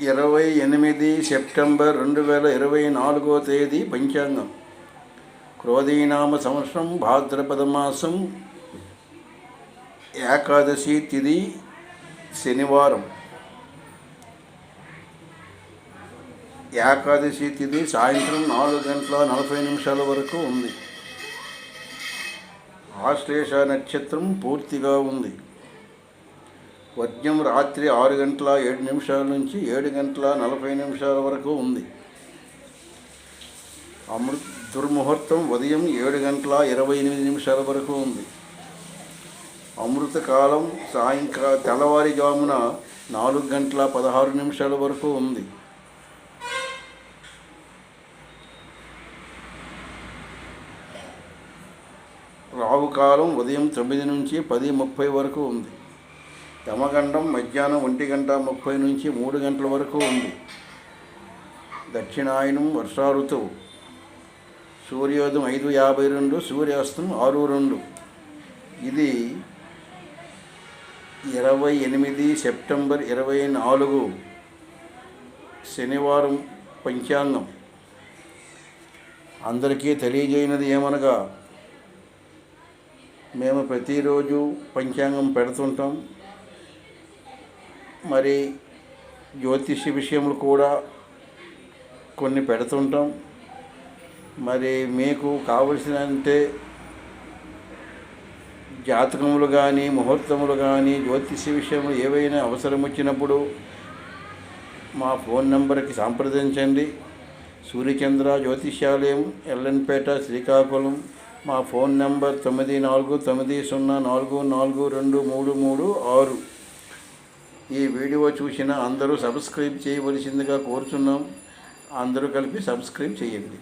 28 September 2024 తేదీ పంచాంగం. క్రోధీనామ సంవత్సరం భాద్రపద మాసం ఏకాదశి తిథి శనివారం. ఏకాదశి తిథి సాయంత్రం 4:40 వరకు ఉంది. ఆశ్లేష నక్షత్రం పూర్తిగా ఉంది. వర్జ్యం రాత్రి 6:07 నుంచి 7:40 వరకు ఉంది. దుర్ముహూర్తం ఉదయం 7:28 వరకు ఉంది. అమృతకాలం తెల్లవారుజామున 4:16 వరకు ఉంది. రావుకాలం ఉదయం 9 నుంచి 10:30 వరకు ఉంది. యమగండం మధ్యాహ్నం 1:30 నుంచి 3 వరకు ఉంది. దక్షిణాయనం వర్షా ఋతువు. సూర్యోదయం 5:52, సూర్యాస్తం 6:02. ఇది 28 సెప్టెంబర్ 2024 శనివారం పంచాంగం. అందరికీ తెలియజేయనది ఏమనగా, మేము ప్రతిరోజు పంచాంగం పెడుతుంటాం. మరి జ్యోతిష్య విషయములు కూడా కొన్ని పెడుతుంటాం. మరి మీకు కావలసినంటే జాతకములు కానీ ముహూర్తములు కానీ జ్యోతిష్య విషయములు ఏవైనా అవసరం వచ్చినప్పుడు మా ఫోన్ నెంబర్కి సంప్రదించండి. సూర్యచంద్ర జ్యోతిష్యాలయం, ఎల్ఎన్పేట, శ్రీకాకుళం. మా ఫోన్ నెంబర్ 9490442336. ఈ వీడియో చూసిన అందరూ సబ్స్క్రైబ్ చేయవలసిందిగా కోరుచున్నాం. అందరూ కలిపి సబ్స్క్రైబ్ చేయండి.